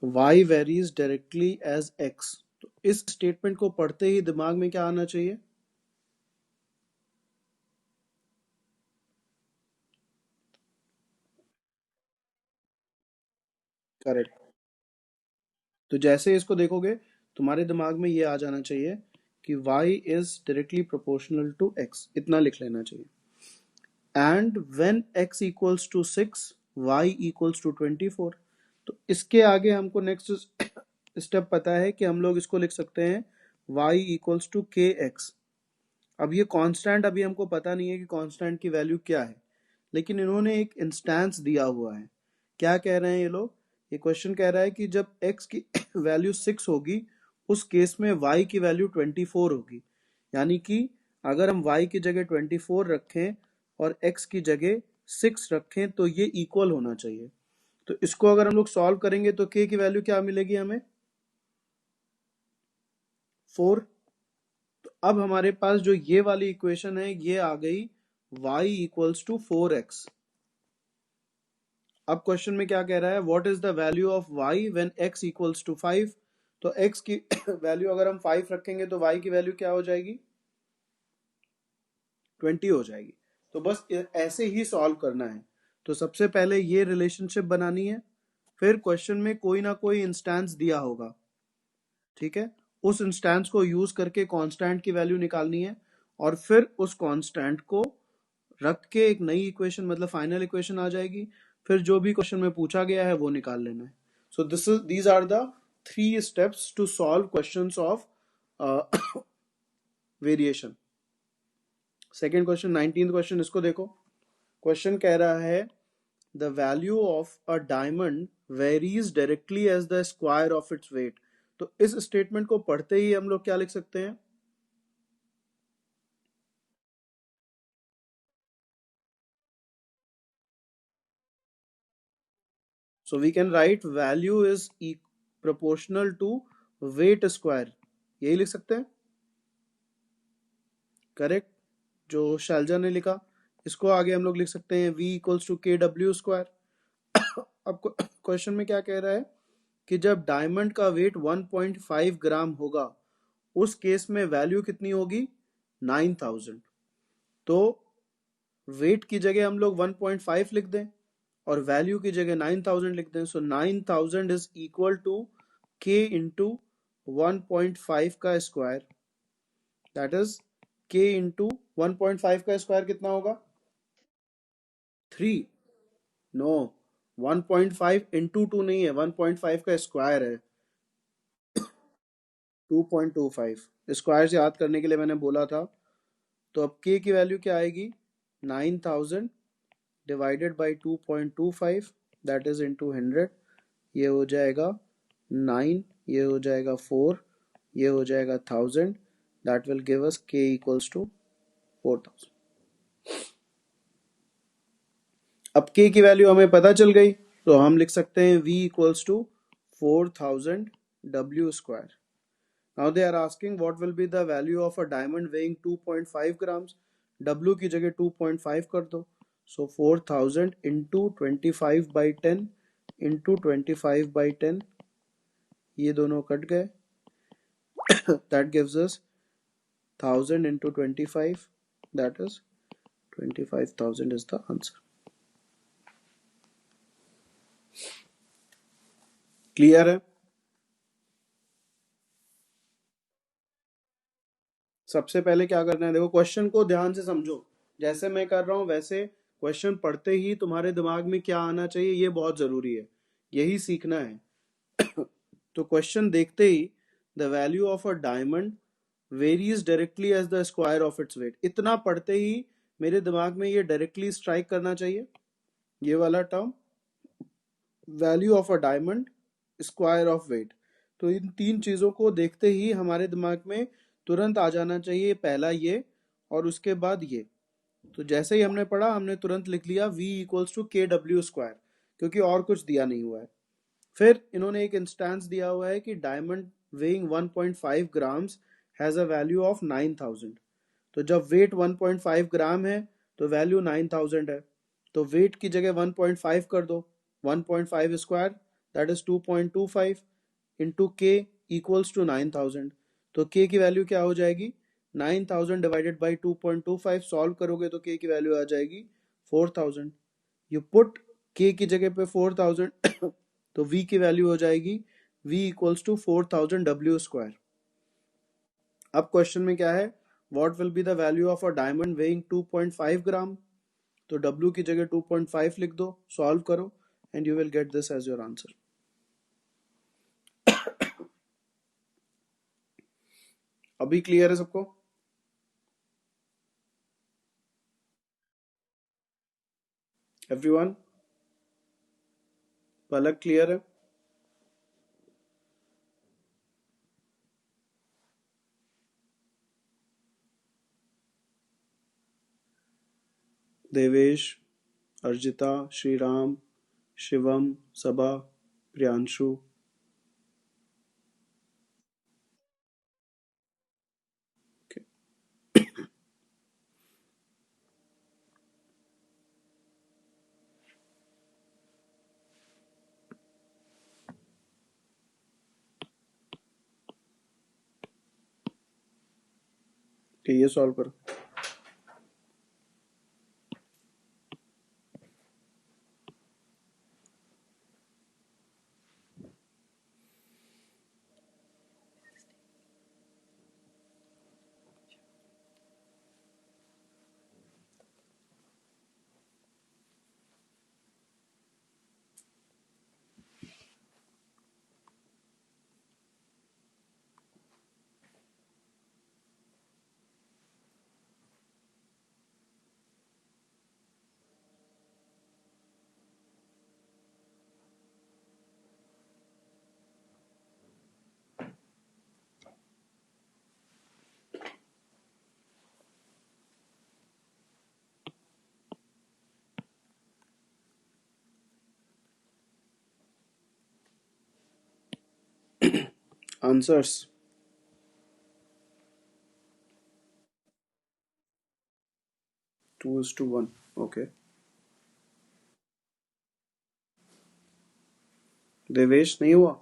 y varies directly as x। तो इस statement को पढ़ते ही दिमाग में क्या आना चाहिए? करेक्ट। तो जैसे इसको देखोगे तुम्हारे दिमाग में ये आ जाना चाहिए कि y is directly proportional to x, इतना लिख लेना चाहिए। And when x equals to 6 y equals to 24। तो इसके आगे हमको नेक्स्ट स्टेप पता है कि हम लोग इसको लिख सकते हैं y इक्वल्स टू के एक्स। अब ये कांस्टेंट अभी हमको पता नहीं है कि कांस्टेंट की वैल्यू क्या है, लेकिन इन्होंने एक इंस्टेंस दिया हुआ है। क्या कह रहे हैं ये लोग? ये क्वेश्चन कह रहा है कि जब x की वैल्यू 6 होगी उस केस में y की वैल्यू 24 होगी। यानी कि अगर हम y की जगह 24 रखें और x की जगह 6 रखें तो ये इक्वल होना चाहिए। तो इसको अगर हम लोग सॉल्व करेंगे तो k की वैल्यू क्या मिलेगी हमें? 4। तो अब हमारे पास जो ये वाली इक्वेशन है ये आ गई y इक्वल्स टू 4x। अब क्वेश्चन में क्या कह रहा है? What is the value of y when x equals to 5। तो x की वैल्यू अगर हम 5 रखेंगे तो y की वैल्यू क्या हो जाएगी? 20 हो जाएगी। तो बस ऐसे ही सॉल्व करना है। तो सबसे पहले ये रिलेशनशिप बनानी है, फिर क्वेश्चन में कोई ना कोई इंस्टेंस दिया होगा, ठीक है, उस इंस्टेंस को यूज करके कांस्टेंट की वैल्यू निकालनी है, और फिर उस कांस्टेंट को रख के एक नई इक्वेशन मतलब फाइनल इक्वेशन आ जाएगी। फिर जो भी क्वेश्चन में पूछा गया है वो निकाल लेना है। So these are the 3 steps to solve questions of variation. Second question, 19th question, इसको देखो। क्वेश्चन कह रहा है the value of a diamond varies directly as the square of its weight. तो इस स्टेटमेंट को पढ़ते ही हम लोग क्या लिख सकते हैं? So we can write value is proportional to weight square, यही लिख सकते हैं। करेक्ट, जो शैलजा ने लिखा। इसको आगे हम लोग लिख सकते हैं v इक्वल्स टू के डब्ल्यू स्क्वायर। अब क्वेश्चन में क्या कह रहा है कि जब डायमंड का वेट 1.5 ग्राम होगा उस केस में वैल्यू कितनी होगी? 9000। तो वेट की जगह हम लोग 1.5 लिख दें और वैल्यू की जगह 9000 लिख दें। So 9000 is equal to k into 1.5 का square, that is k into 1.5 का स्क्वायर कितना होगा? 3। नो, 1.5 इंटू 2 नहीं है, 1.5 का स्क्वायर है। 2.25 स्क्वायर से याद करने के लिए मैंने बोला था। तो अब k की वैल्यू क्या आएगी? 9000 divided by 2.25, that is into 100। ये हो जाएगा 9, ये हो जाएगा 4, ये हो जाएगा 1000, that will give us k equals to 4000। अब k की वैल्यू हमें पता चल गई, तो हम लिख सकते हैं v equals to 4000 w square. Now they are asking what will be the value of a diamond weighing 2.5 grams. w की जगह 2.5 कर दो। सो 4000 इंटू 25/10 इंटू 25/10, ये दोनों कट गए। that gives us 1000 into 25, that is 25,000 is the answer. Clear है? सबसे पहले क्या करना है, देखो क्वेश्चन को ध्यान से समझो। जैसे मैं कर रहा हूं वैसे क्वेश्चन पढ़ते ही तुम्हारे दिमाग में क्या आना चाहिए ये बहुत जरूरी है, यही सीखना है। तो क्वेश्चन देखते ही the value of a diamond varies directly as the square of its weight, इतना पढ़ते ही मेरे दिमाग में ये डायरेक्टली स्ट्राइक करना चाहिए, ये वाला term, value of a diamond square of weight. तो इन 3 चीजों को देखते ही हमारे दिमाग में तुरंत आ जाना चाहिए, पहला ये और उसके बाद ये। तो जैसे ही हमने पढ़ा हमने तुरंत लिख लिया v इक्वल्स टू के डब्ल्यू स्क्वायर, क्योंकि और कुछ दिया नहीं हुआ है। फिर इन्होंने एक इंस्टेंस दिया हुआ है कि diamond weighing 1.5 grams has a value of 9000। तो जब वेट 1.5 ग्राम है तो वैल्यू 9000 है, तो वेट की जगह 1.5 कर दो, 1.5 स्क्वायर दैट इज 2.25 इंटू के इक्वल्स टू 9000। तो के की वैल्यू क्या हो जाएगी, 9000 डिवाइडेड बाई 2.25। सॉल्व करोगे तो के की वैल्यू आ जाएगी 4000। यू पुट के की जगह पे 4000 तो v की वैल्यू हो जाएगी v equals to 4000 W square. अब क्वेश्चन में क्या है, what will be the value of a diamond weighing 2.5 gram. तो w की जगह 2.5 लिख दो, सॉल्व करो and you will get this as your answer. अभी क्लियर है सबको? एवरीवन, पलक क्लियर है? देवेश, अर्जिता, श्रीराम, शिवम, सबा, प्रियांशु। ये सॉल्व करो। आंसर्स 2:1। ओके, देवेश नहीं हुआ?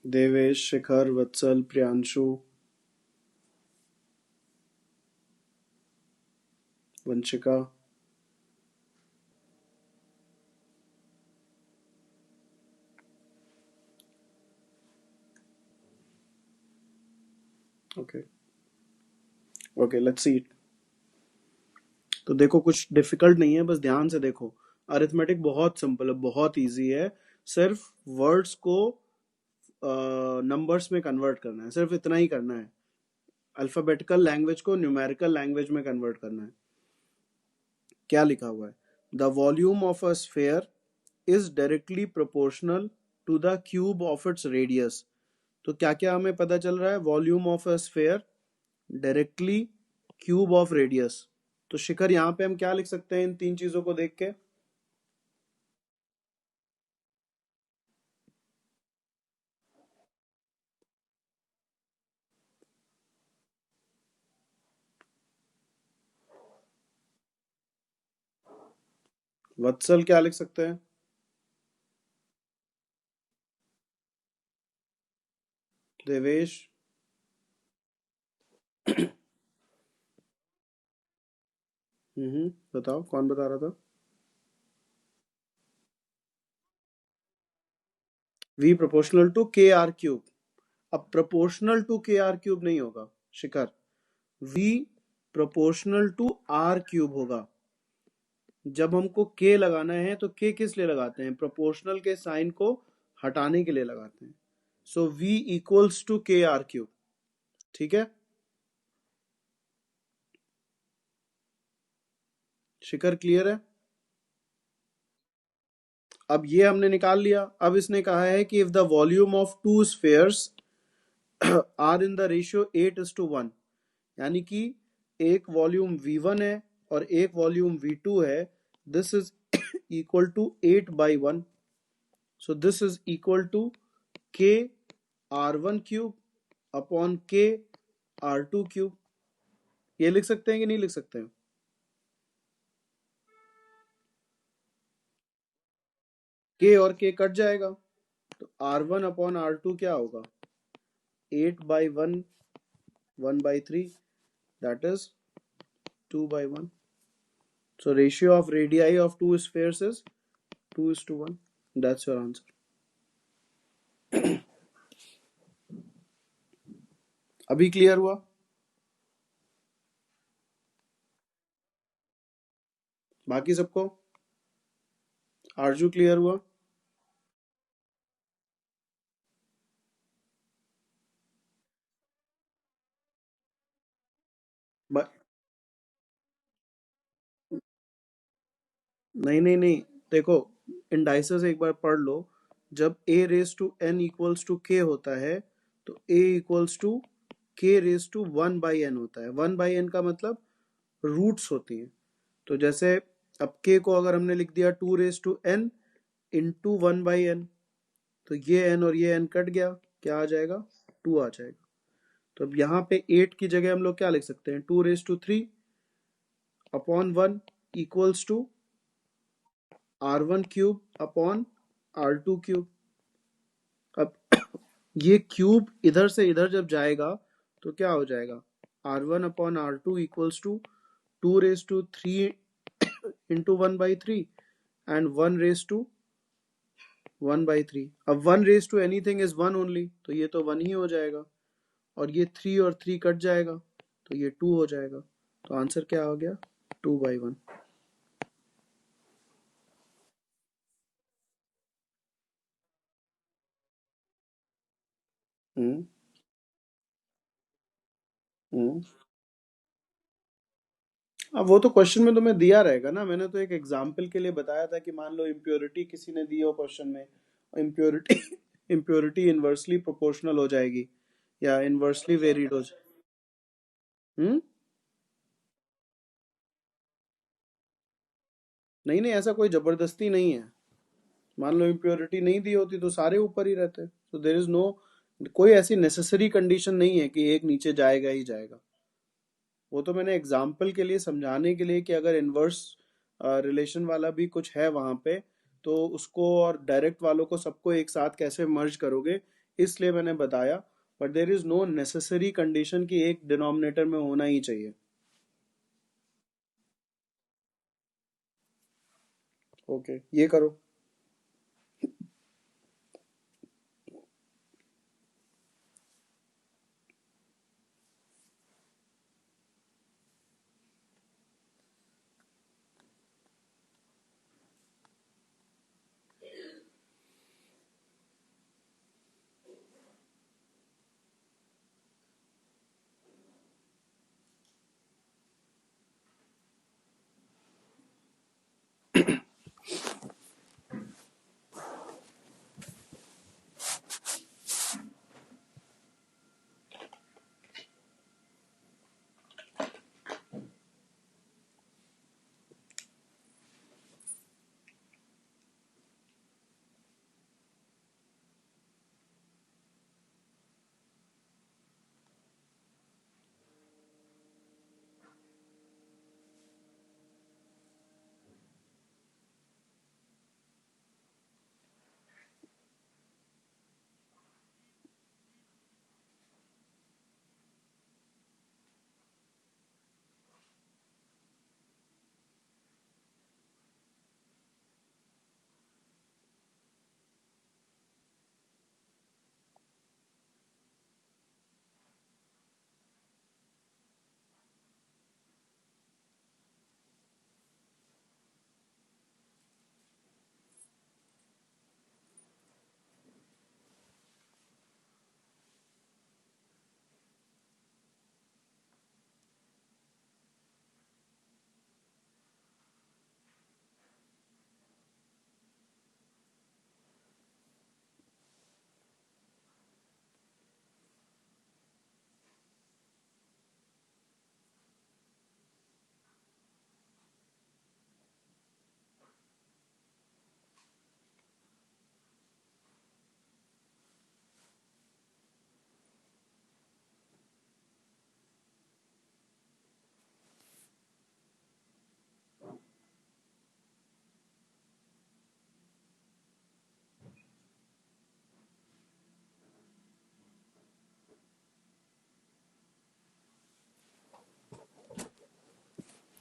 Devesh, Shikhar, Vatsal, Priyanshu, Vanshika. Okay okay, let's see it. तो देखो, कुछ डिफिकल्ट नहीं है, बस ध्यान से देखो। अरिथमेटिक बहुत सिंपल है, बहुत इजी है। सिर्फ वर्ड्स को नंबर्स में कन्वर्ट करना है, सिर्फ इतना ही करना है। अल्फाबेटिकल लैंग्वेज को न्यूमेरिकल लैंग्वेज में कन्वर्ट करना है। क्या लिखा हुआ है, the volume of a sphere is directly proportional to the cube of its radius. तो क्या क्या हमें पता चल रहा है, volume of a sphere directly cube of radius. तो शिखर, यहाँ पे हम क्या लिख सकते हैं इन तीन चीजों को देख के? वत्सल क्या लिख सकते हैं? देवेश? बताओ, कौन बता रहा था? v proportional to K R cube. अब proportional to K R cube नहीं होगा Shikhar, v proportional to R cube होगा। जब हमको k लगाना है तो k किस लिए लगाते हैं, प्रोपोर्शनल के साइन को हटाने के लिए लगाते हैं। सो v equals to K R cube. ठीक है शिखर, क्लियर है? अब ये हमने निकाल लिया। अब इसने कहा है कि if the volume of two spheres are in the ratio 8:1, यानी कि एक वॉल्यूम V1 है और एक वॉल्यूम V2 है, this is equal to 8/1. So this is equal to K R1 cube upon K R2 cube. ये लिख सकते हैं कि नहीं लिख सकते हैं? K और K कट जाएगा, तो R1 अपॉन R2 क्या होगा? 8/1, 1/3, that is 2/1. So ratio of radii of two spheres is 2:1. That's your answer. अभी क्लियर हुआ? बाकी सबको? आरजू क्लियर हुआ? ब- नहीं नहीं नहीं, देखो, इंडाइसेस एक बार पढ़ लो. जब a raise to n equals to k होता है, तो a equals to k raise to 1/n होता है. 1/n का मतलब रूट्स होती हैं. तो जैसे अब k को अगर हमने लिख दिया 2 raise to n into 1/n, तो ये n और ये n कट गया, क्या आ जाएगा? 2 आ जाएगा. तो अब यहाँ पे 8 की जगह हम लोग क्या लिख सकते हैं? 2 raise to 3 upon 1 equals to R1 cube upon R2 cube. अब ये क्यूब इधर से इधर जब जाएगा तो क्या हो जाएगा? R1 upon R2 equals to 2 raise to 3 into 1/3 and 1 raise to 1/3. अब 1 raise to anything is 1 only, तो ये तो 1 ही हो जाएगा. और ये 3 और 3 कट जाएगा, तो ये 2 हो जाएगा. तो आंसर क्या हो गया? 2/1. हम्म. हम्म. अब वो तो क्वेश्चन में तुम्हें दिया रहेगा ना. मैंने तो एक एग्जाम्पल के लिए बताया था कि मान लो इम्प्योरिटी किसी ने दी हो क्वेश्चन में, इम्प्योरिटी इम्प्योरिटी इनवर्सली प्रोपोर्शनल हो जाएगी या इनवर्सली वेरिड हो जाए. हम्म. नहीं नहीं, ऐसा कोई जबरदस्ती नहीं है. मान लो इम्प्योरिटी नहीं दी होती तो सारे ऊपर ही रहते. सो देर इज नो, कोई ऐसी नेसेसरी कंडीशन नहीं है कि एक नीचे जाएगा ही जाएगा. वो तो मैंने एग्जाम्पल के लिए समझाने के लिए कि अगर इनवर्स रिलेशन वाला भी कुछ है वहां पे, तो उसको और डायरेक्ट वालों को सबको एक साथ कैसे मर्ज करोगे, इसलिए मैंने बताया. But there is no necessary condition कि एक डिनोमिनेटर में होना ही चाहिए. ओके, ये करो.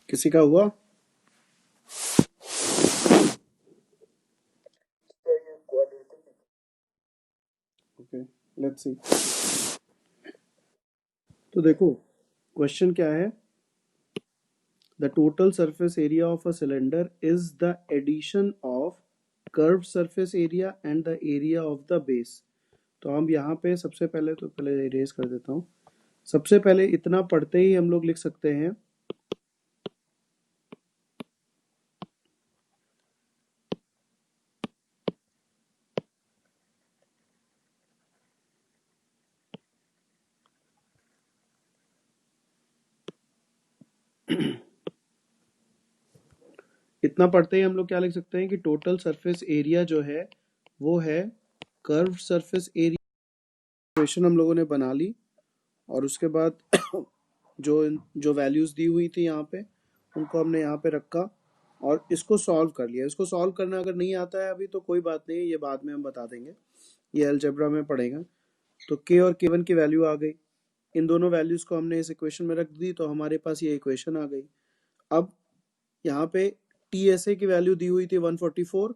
किसी का हुआ? Okay, let's see. तो देखो क्वेश्चन क्या है, the total surface area of a cylinder is the addition of curve surface area and the area of the base. तो हम यहाँ पे सबसे पहले, तो पहले इरेज कर देता हूँ। सबसे पहले इतना पढ़ते ही हम लोग लिख सकते हैं इतना पढ़ते ही हम लोग क्या लिख सकते हैं कि टोटल सरफेस एरिया जो है वो है कर्व सरफेस एरिया। इक्वेशन हम लोगों ने बना ली और उसके बाद जो जो वैल्यूज दी हुई थी यहाँ पे उनको हमने यहाँ पे रखा और इसको सॉल्व कर लिया। इसको सॉल्व करना अगर नहीं आता है अभी तो कोई बात नहीं है, ये बाद में हम बता देंगे, ये अलजेब्रा में पड़ेगा। तो k और k1 की वैल्यू आ गई, इन दोनों वैल्यूज को हमने इस इक्वेशन में रख दी तो हमारे पास ये इक्वेशन आ गई। अब यहाँ पे TSA की वैल्यू दी हुई थी 144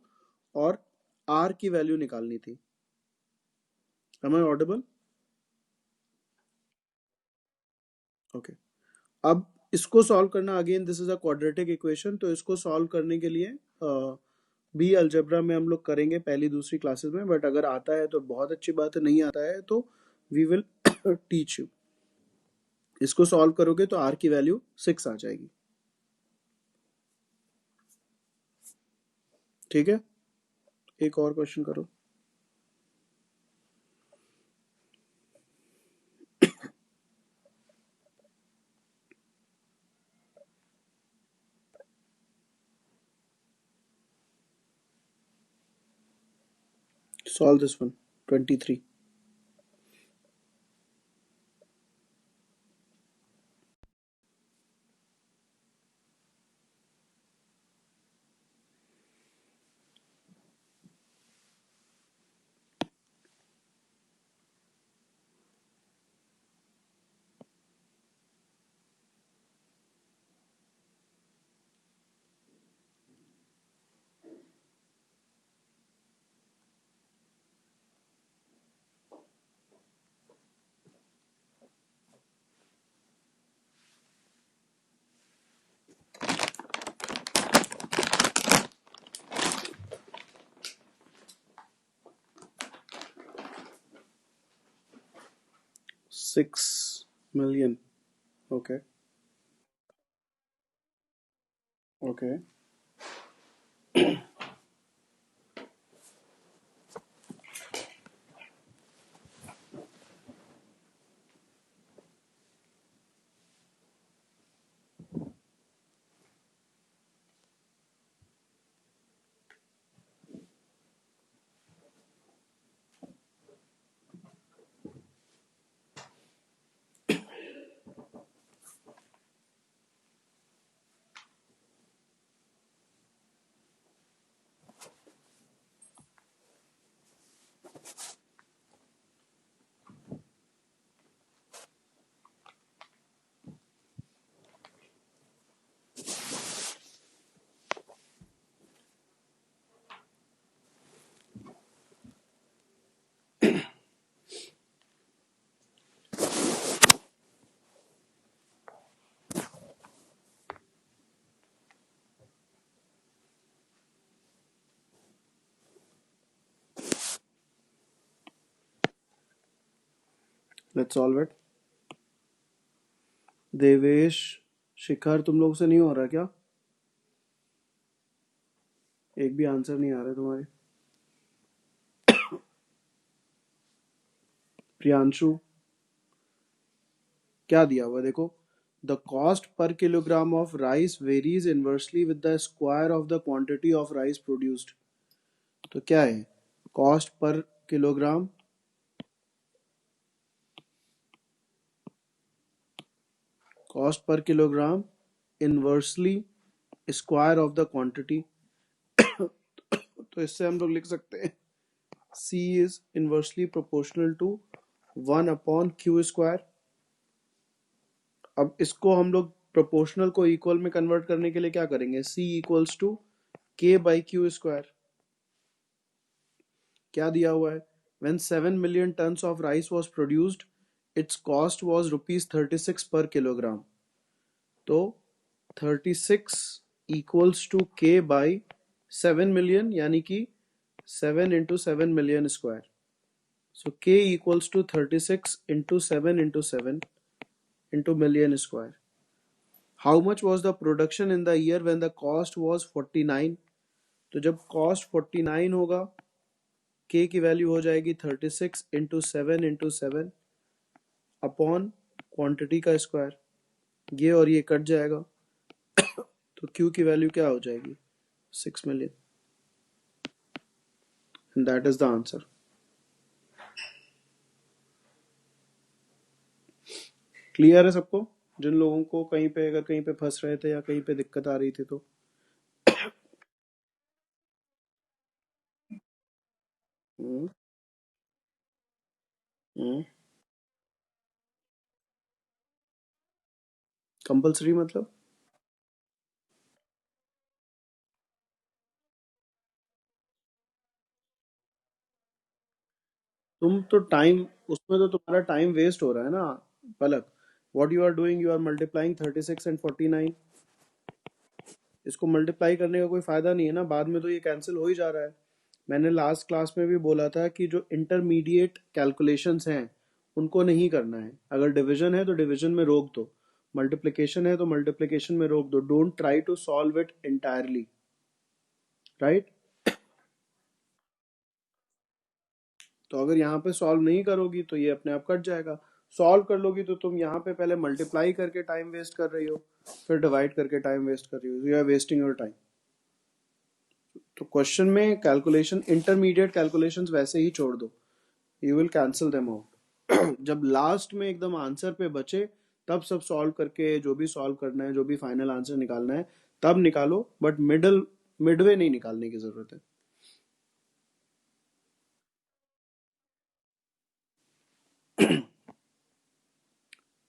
और R की वैल्यू निकालनी थी। Am I audible? ओके, अब इसको सॉल्व करना, again this is a quadratic equation, तो इसको सॉल्व करने के लिए बी अलजेब्रा में हम लोग करेंगे पहली दूसरी क्लासेस में, बट अगर आता है तो बहुत अच्छी बात है, नहीं आता है तो वी विल टीच यू। इसको सॉल्व करोगे तो आर की वैल्यू 6 आ जाएगी। ठीक है, एक और क्वेश्चन करो। Solve this one, 23। $6 million। Okay okay, let's solve it. Devesh, Shikhar, तुम लोग से नहीं हो रहा क्या? एक भी आंसर नहीं आ रहा तुम्हारे। प्रियांशु, क्या दिया हुआ देखो, the cost per kilogram of rice varies inversely with the square of the quantity of rice produced. तो क्या है, cost per kilogram inversely square of the quantity. तो इससे हम लोग लिख सकते हैं C is inversely proportional to 1/Q square. अब इसको हम लोग प्रोपोर्शनल को इक्वल में कन्वर्ट करने के लिए क्या करेंगे, C equals to K by Q square. क्या दिया हुआ है, when 7 million tons of rice was produced its cost was rupees 36 per kilogram। तो 36 equals to K by 7 million, यानी कि 7 into 7 million square. So K equals to 36 into 7 into 7 into million square. How much was the production in the year when the cost was 49। तो जब cost 49 होगा, K की value हो जाएगी 36 into 7 into 7 upon quantity का square. ये और ये कट जाएगा, तो Q की वैल्यू क्या हो जाएगी, 6 million. And that is the answer. Clear है सबको, जिन लोगों को कहीं पे अगर कहीं पे फंस रहे थे या कहीं पे दिक्कत आ रही थी तो। कंपल्सरी मतलब तुम तो टाइम, उसमें तो तुम्हारा टाइम वेस्ट हो रहा है ना Palak. What you are doing, you are multiplying 36 and 49। इसको मल्टीप्लाई करने का कोई फायदा नहीं है ना, बाद में तो ये कैंसिल हो ही जा रहा है। मैंने लास्ट क्लास में भी बोला था कि जो इंटरमीडिएट कैलकुलेशंस हैं उनको नहीं करना है। अगर डिवीजन है तो डिवीजन में रोक दो, मल्टीप्लिकेशन है तो मल्टीप्लिकेशन में रोक दो, don't try to solve it entirely, right. तो अगर यहाँ पे सॉल्व नहीं करोगी तो ये अपने आप कट जाएगा। सॉल्व कर लोगी तो तुम यहाँ पे पहले मल्टीप्लाई करके टाइम वेस्ट कर रही हो, फिर डिवाइड करके टाइम वेस्ट कर रही हो, you are wasting your time. तो क्वेश्चन में कैलकुलेशन, इंटरमीडिएट कैलकुलेशंस वैसे ही छोड़ दो, you will cancel them out. जब लास्ट में एकदम आंसर पे बचे तब सब सॉल्व करके, जो भी सॉल्व करना है, जो भी फाइनल आंसर निकालना है तब निकालो, बट मिडवे नहीं निकालने की जरूरत है।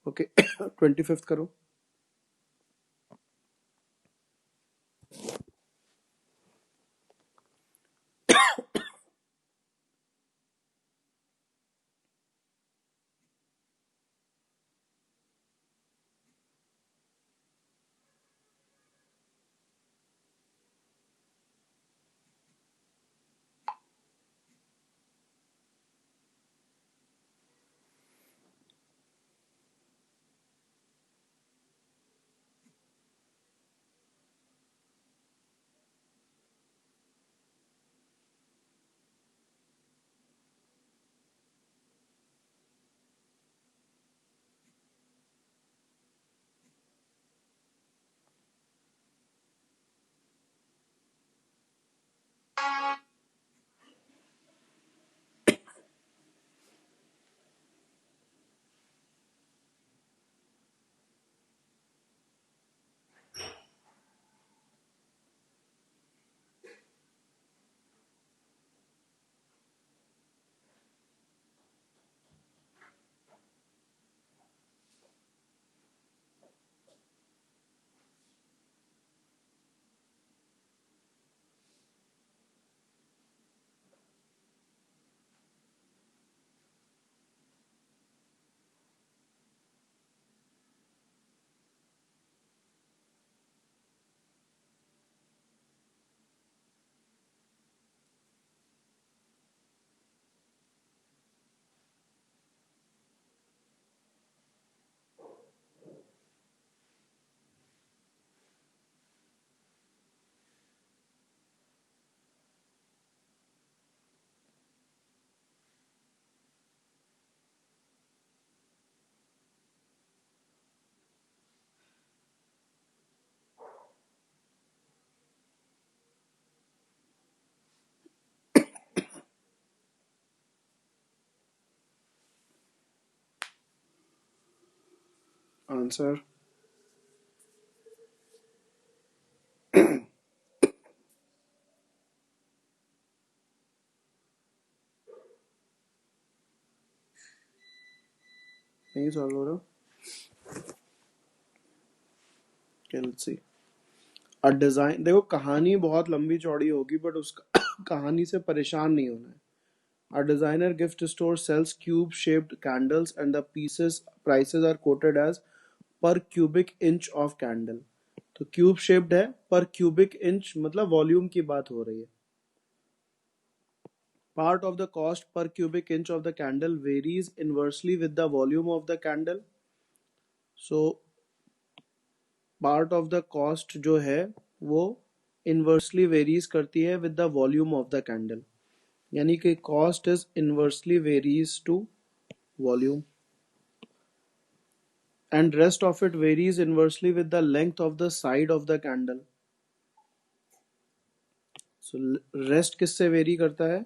ओके 25th करो। आंसर नहीं सॉल्व हो रहा। Let's see a design. देखो कहानी बहुत लंबी चौड़ी होगी बट उस कहानी से परेशान नहीं होना है। A designer gift store sells cube-shaped candles and the pieces prices are quoted as per cubic inch of candle। तो क्यूब शेप्ड है, पर क्यूबिक इंच मतलब वॉल्यूम की बात हो रही है। Part of the cost per cubic inch of the candle varies inversely with the volume of the candle। So part of the cost जो है वो inversely varies करती है with the volume of the candle। यानी कि cost is inversely varies to volume and rest of it varies inversely with the length of the side of the candle। So rest किससे very करता है?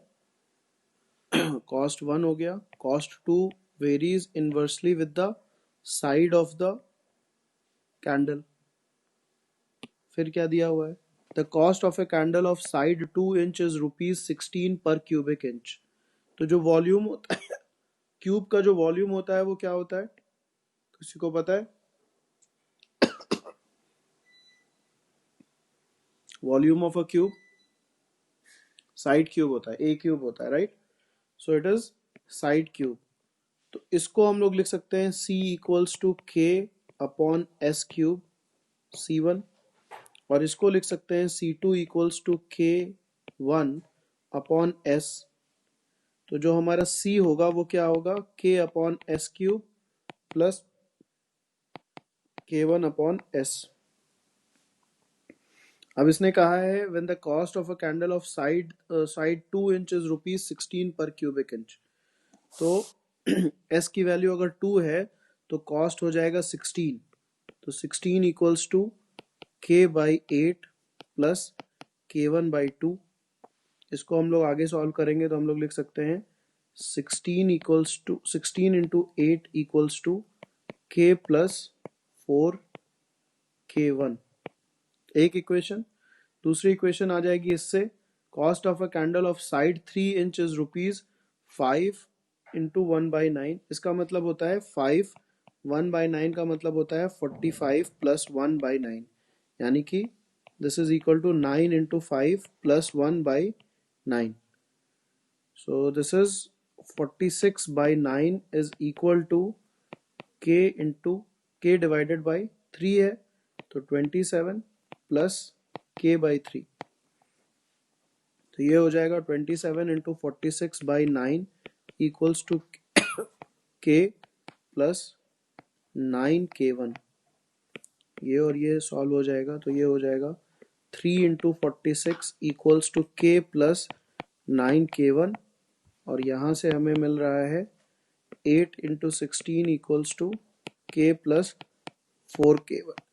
cost 1 हो गया, cost 2 varies inversely with the side of the candle। फिर क्या दिया हुआ है? The cost of a candle of side 2 inch is rupees 16 per cubic inch। तो जो वॉल्यूम होता है क्यूब का, जो वॉल्यूम होता है वो क्या होता है? किसी को पता है? Volume of a cube side cube होता है, ए क्यूब होता है, right? So it is side cube. तो इसको हम लोग लिख सकते हैं C इक्वल्स टू के अपॉन एस क्यूब C1, और इसको लिख सकते हैं C2 equals to K1 upon S. तो जो हमारा C होगा वो क्या होगा? K upon S cube plus K1 upon S. अब इसने कहा है when the cost of a candle of side 2 inch is rupees 16 पर क्यूबिक इंच। तो S की वैल्यू अगर 2 है तो कॉस्ट हो जाएगा 16। तो 16 equals to K by 8 plus K1 by 2। इसको हम लोग आगे सॉल्व करेंगे तो हम लोग लिख सकते हैं 16 into 8 equals to K plus 4 K1। एक इक्वेशन। दूसरी इक्वेशन आ जाएगी इससे, cost of a candle of side 3 inch is rupees 5 into 1/9। इसका मतलब होता है 5, 1/9 का मतलब होता है 45 प्लस 1/9, यानी कि this is equal to 9 into 5 plus 1/9। So this is 46/9 is equal to K into K divided by 3 है तो 27 प्लस के बाई 3। तो ये हो जाएगा 27 इंटू 46/9 इक्वल्स टू के प्लस 9K1। ये और ये सॉल्व हो जाएगा तो ये हो जाएगा 3 इंटू 46 इक्वल्स टू के प्लस 9K1, और यहाँ से हमें मिल रहा है 8 इंटू 16 इक्वल्स टू के प्लस 4K1।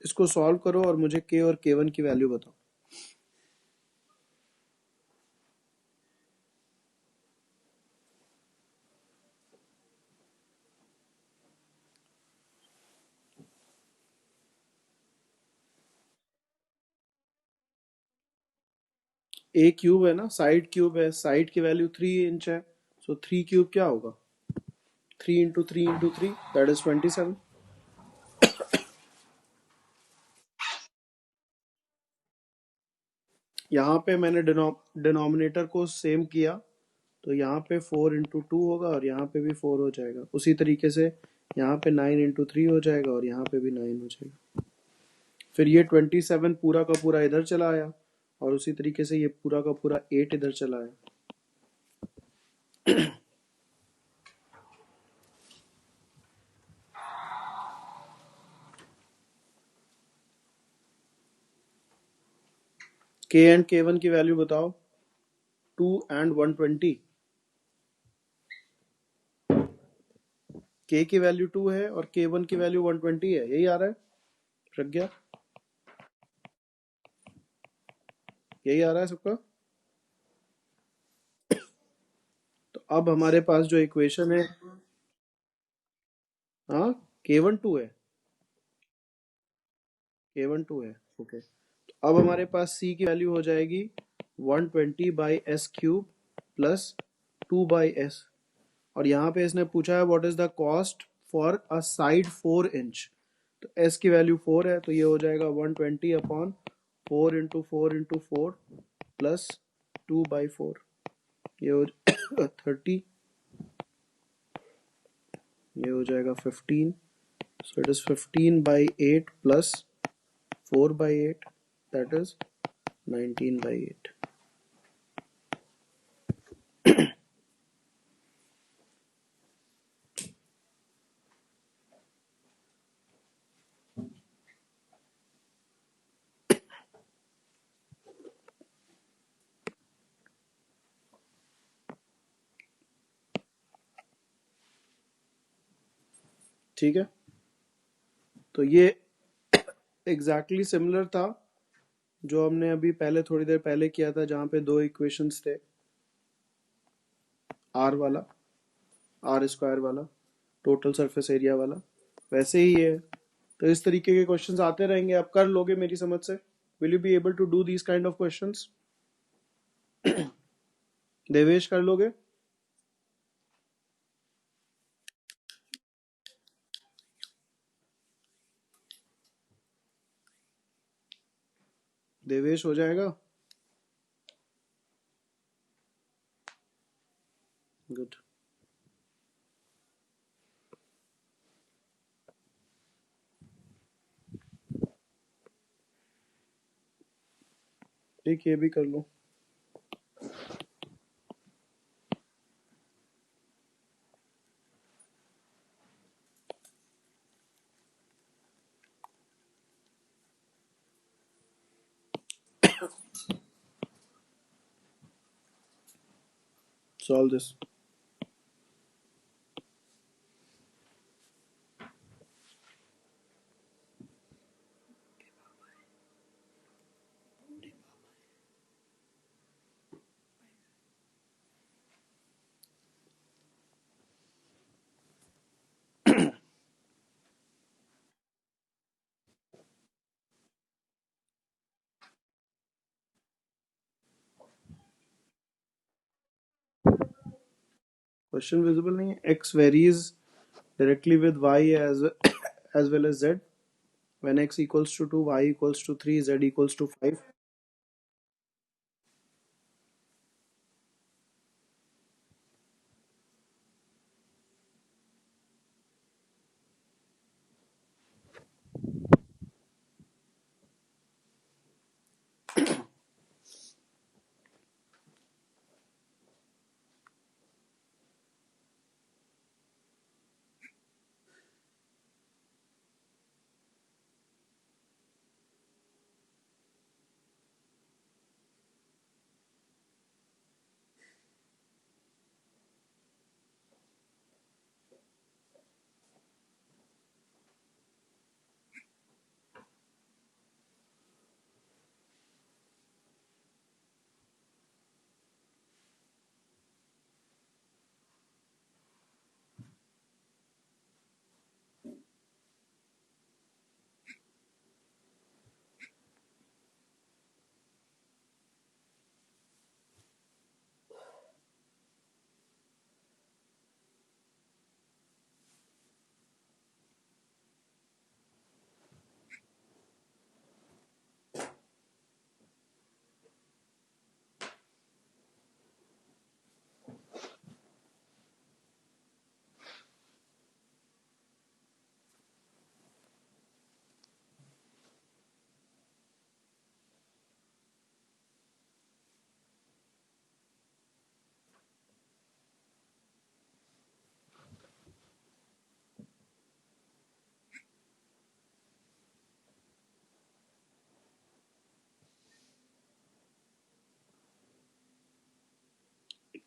इसको सॉल्व करो और मुझे के और K1 की वैल्यू बताओ। ए क्यूब है ना, साइड क्यूब है, साइड की वैल्यू 3 इंच है, सो 3 क्यूब क्या होगा? 3 इंटू 3 इंटू 3 दैट इज 27। यहाँ पे मैंने डिनोमिनेटर को सेम किया तो यहाँ पे 4 इंटू 2 होगा और यहाँ पे भी 4 हो जाएगा। उसी तरीके से यहाँ पे 9 इंटू 3 हो जाएगा और यहाँ पे भी 9 हो जाएगा। फिर ये 27 पूरा का पूरा इधर चला आया और उसी तरीके से ये पूरा का पूरा 8 इधर चला आया। के एंड K1 की वैल्यू बताओ। 2 एंड 120। के की वैल्यू 2 है और K1 की वैल्यू 120 है, यही आ रहा है प्रज्ञा? यही आ रहा है सबका? तो अब हमारे पास जो इक्वेशन है, हाँ K1 2 है, K1 2 है, ओके। तो अब हमारे पास C की वैल्यू हो जाएगी 120 by S cube plus 2 by S, और यहाँ पे इसने पूछा है what is the cost for a side 4 inch. तो s की वैल्यू 4 है, तो ये हो जाएगा 120 अपॉन 4 इंटू 4 इंटू 4 प्लस 2/4, ये हो 30, ये हो जाएगा 15, so it is 15/8 plus 4/8, that is 19/8. ठीक है, तो ये एग्जैक्टली सिमिलर था जो हमने अभी पहले थोड़ी देर पहले किया था, जहां पे दो इक्वेशंस थे, आर वाला, आर स्क्वायर वाला, टोटल सरफेस एरिया वाला, वैसे ही है। तो इस तरीके के क्वेश्चंस आते रहेंगे, आप कर लोगे मेरी समझ से। Will you be able to do these kind of questions? Devesh, कर लोगे? देवेश, हो जाएगा? गुड। ठीक, ये भी कर लो। Solve this. क्वेश्चन विजिबल नहीं है। x varies directly with y as well as z when x equals to 2, y equals to 3, z equals to 5.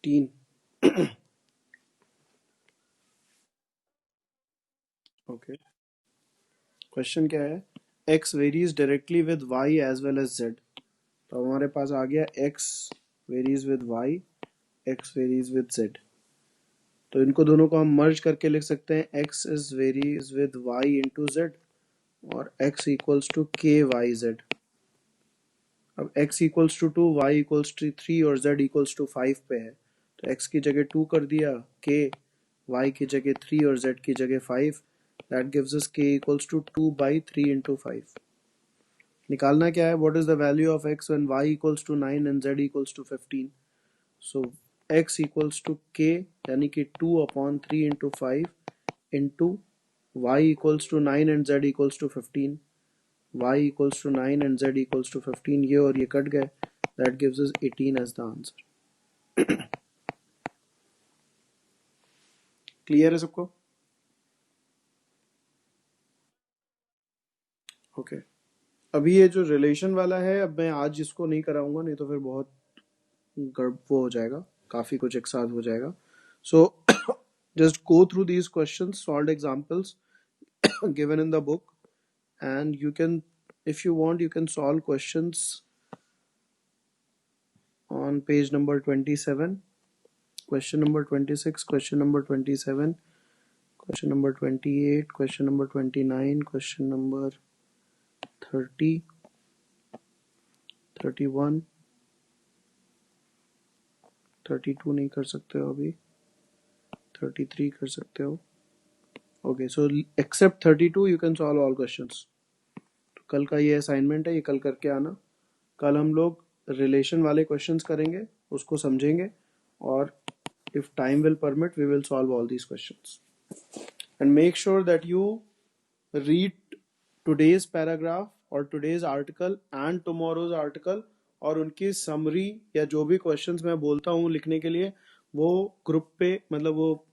तीन। ओके, क्वेश्चन क्या है? x varies directly with y as well as z। तो हमारे पास आ गया x varies with y, x varies with z। तो इनको दोनों को हम मर्ज करके लिख सकते हैं, x is varies with y into z और x equals to K Y Z. अब x equals to 2, y equals to 3 और z इक्वल्स टू 5 पे है, तो x की जगह 2 कर दिया, k, y की जगह 3 और z की जगह 5, That gives us k equals to 2 by 3 into 5. निकालना क्या है? What is the value of x when y equals to 9 and z equals to 15? So x equals to k यानी कि 2 upon 3 into 5 into y equals to 9 and z equals to 15. Y equals to 9 and z equals to 15. ये और ये cut गए. That gives us 18 as the answer. Clear है सबको? Okay. अभी ये जो रिलेशन वाला है, अब मैं आज इसको नहीं कराऊंगा, नहीं तो फिर बहुत वो हो जाएगा, काफी कुछ एक साथ हो जाएगा. सो just go through these questions, solved examples given in the book, and you can, if you want, you can solve questions on page number 27, question number 26, question number 27, question number 28, question number 29, question number 30, 31, 32 नहीं कर सकते हो अभी, 33 कर सकते हो. Okay, so except 32 you can solve all questions. तो कल का ये असाइनमेंट है, ये कल करके आना. कल हम लोग रिलेशन वाले क्वेश्चंस करेंगे, उसको समझेंगे, और if time will permit we will solve all these questions. And make sure that you read today's paragraph or today's article and tomorrow's article, और उनकी समरी या जो भी क्वेश्चंस मैं बोलता हूँ लिखने के लिए, वो ग्रुप पे, मतलब वो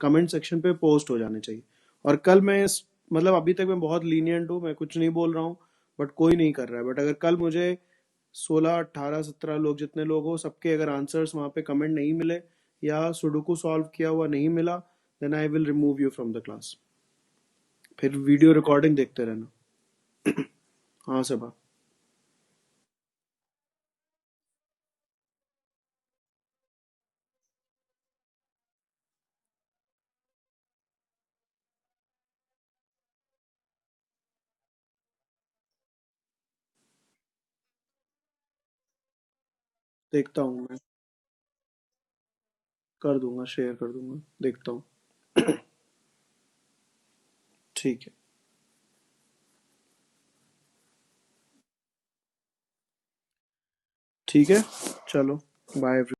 कमेंट सेक्शन पे पोस्ट हो जाने चाहिए. और कल मैं मतलब अभी तक मैं बहुत लीनियंट हूँ, मैं कुछ नहीं बोल रहा हूँ, बट कोई नहीं कर रहा है. बट अगर कल मुझे 16, 18, 17 लोग, जितने लोग हो, सबके अगर आंसर्स वहाँ पे कमेंट नहीं मिले या सुडोकू सॉल्व किया हुआ नहीं मिला, then I will remove you from the class. फिर वीडियो रिकॉर्डिंग देखते रहना. हाँ सबा, देखता हूँ मैं, कर दूंगा, शेयर कर दूंगा, देखता हूँ. ठीक है. ठीक है, चलो, बाय.